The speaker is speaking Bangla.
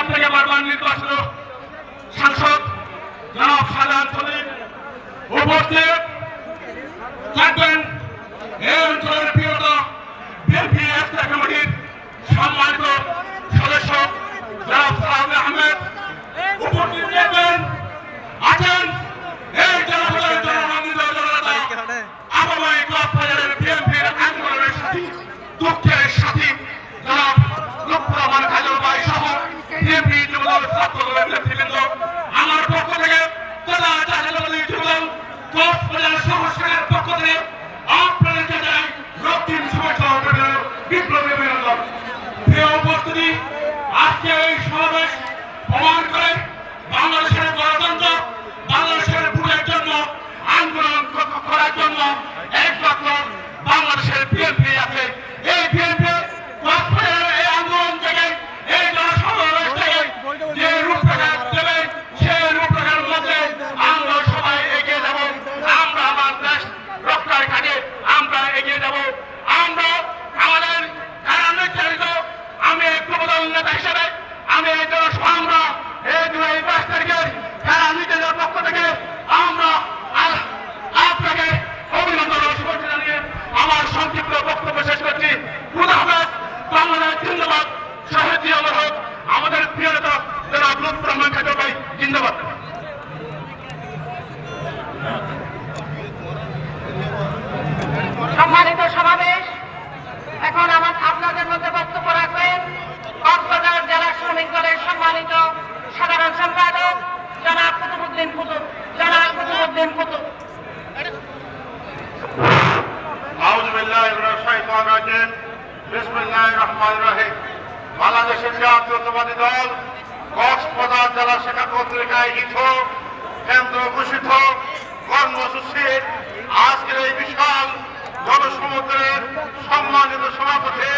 থেকে বারবার নির্বাচিত সাংসদ জনাব শাহজাহান সলিম উপস্থিত থাকবেন এই অঞ্চলের প্রিয়তা বিএনপি স্থায়ী কমিটির সম্মানিত সদস্য জনাব সালাউদ্দিন আহমেদ উপস্থিত থাকবেন আছেন এই জনপদের জননন্দিত জননেতা আবাবাই ক্লাব বাজারের বিএনপির আন্দোলনের সাথী দুঃখের সাথী জনাব লুৎফর রহমান কাজল ভাই সহ বিএনপি যুবদল ছাত্রদলের নেতৃবৃন্দ আমার পক্ষ থেকে তথা জাতীয়তাবাদী যুবদল কক্সবাজার সংস্কারের পক্ষ থেকে আপনাদেরকে জানাই রক্তিম শুভেচ্ছা ও বিপ্লবী অভিনন্দন। প্রিয় উপস্থিতি, আজকে এই সমাবেশ প্রমাণ করে বাংলাদেশের গণতন্ত্র, বাংলাদেশের ভোটের জন্য আন্দোলন করার জন্য একমাত্র বাংলাদেশের বিএনপি আছে। এই বিএনপি এই আন্দোলন থেকে এই জনসমাবেশ থেকে যে রূপরেখা দেবে সেই রূপরেখার মধ্যে আমরা সবাই এগিয়ে যাব। আমরা আমার দেশ রক্ষার কাজে আমরা এগিয়ে যাব। আমরা আমাদের কারা নির্ধারিত আমি যুবদল নেতা হিসেবে আমি এই জনসভা এই 22 তারিখের কারা নিজেদের পক্ষ থেকে আমরা আপনাকে অভিনন্দন ও শুভেচ্ছা জানিয়ে আমার সংক্ষিপ্ত বক্তব্য শেষ করছি। খুদা হাফেজ, বাংলাদেশ জিন্দাবাদ, শহীদ জিয়া অমর হোক, আমাদের প্রিয় নেতা জনাব লুৎফর রহমান কাজল ভাই জিন্দাবাদ। সম্মানিত সমাবেশ, এখন আপনাদের মধ্যে বক্তব্য রাখবেন কক্সবাজার জেলা শ্রমিক দলের সম্মানিত সাধারণ সম্পাদক জনাব কুতুবউদ্দিন কুতুব। বাংলাদেশের জাতীয়তাবাদী দল কক্সবাজার জেলা শাখা কর্তৃক আয়োজিত কেন্দ্র ঘোষিত কর্মসূচির আজকের এই বিশাল জনসমুদ্রের সম্মানিত সভাপতি